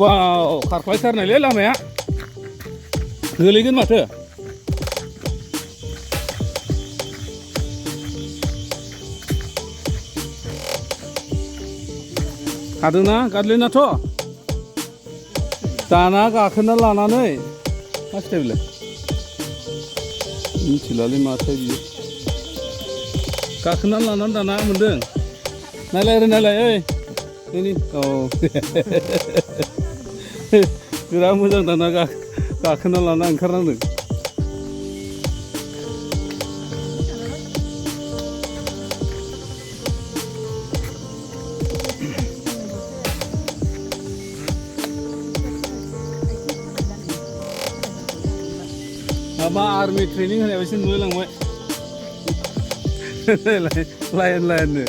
Wow, खारख्लायथारनायलै लामाया गोलैगोन माथो। हादोंना गादलिनाथ' दाना गाखोना लानानै मा फिथाइ बेलाय मिथिलालै मा फिथाइ बियो गाखोना लानानै दाना मोन्दों नायलाय ओरै नायलाय ओइ नैनि औ बिराद मोजां दाना गाखोना लाना ओंखारनांदों। माबा आर्मि ट्रेनिं होनाय बायदि नुलायलांबाय लाइन लाइननो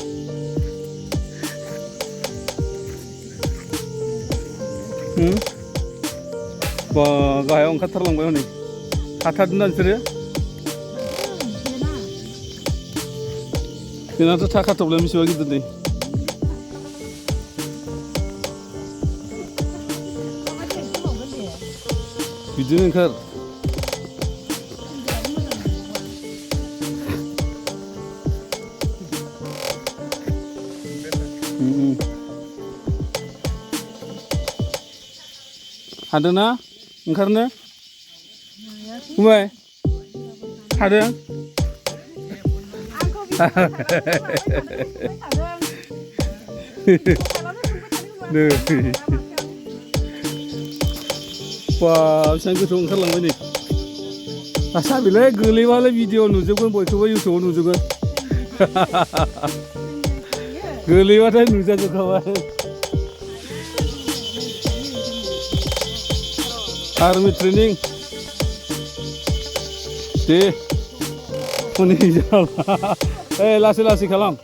बा गाहायाव ओंखारथारलांबाय हनै हाथारदोंना बिसोरो जोंनाथ' थाखा थब्लाया बेसेबां गिदिर नै बिदिनो ओंखार हादोंना ओंखारनो फंबाय हादों बा बेसेबां गोथौ ओंखारलांबाय नै आसा बेलाय गोलैबालाय भिडिअ नुजोबगोन बयखौबो इउटुबाव नुजोबगोन गोलैबाथाय नुजाजोबखाबाय आर्मि ट्रेनिं दे हनै जाला ओइ लासै लासै खालाम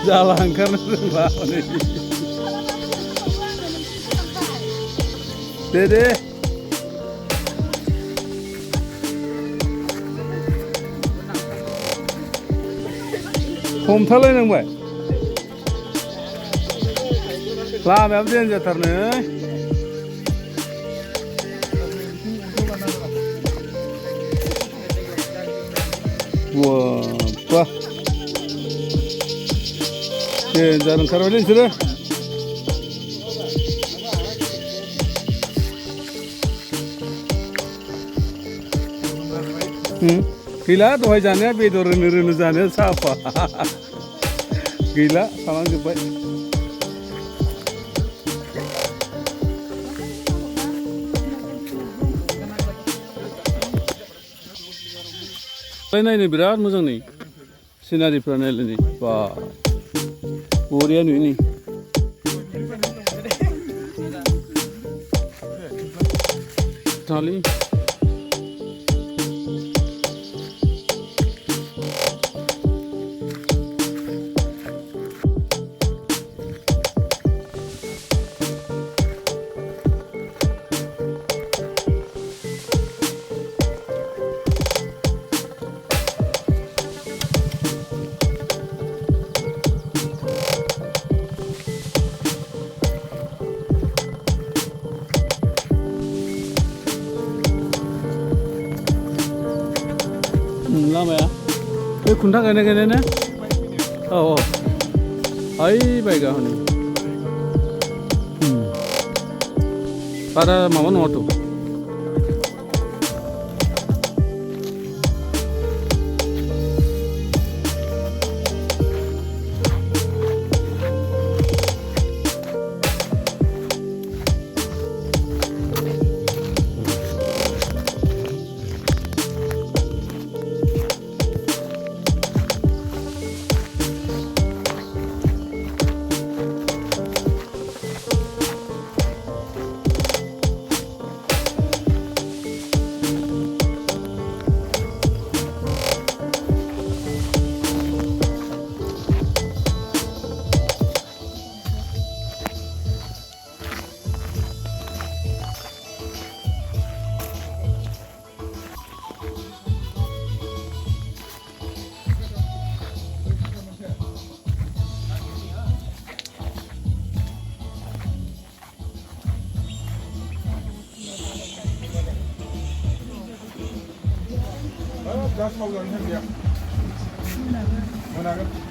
जाला ओंखारनो रोंला हनै दे हमथालायनांबाय लामायाबो देन्जारथारनो बा देन्जार ओंखारबायलै नोंसोरो गैला दहाय जानाया बेदर रोनो जानाया साफा गैला थालांजोब्बाय नायनो बिराद मोजां नै सिनारिफ्रा नायलाय नै बा बरिया नुयो नै थालि लामाया बे खुन्था गायनाय ना औ ओइ बायगा हनै बारा माबा नङाथ' दा सावजानो थांदिया मोनागोन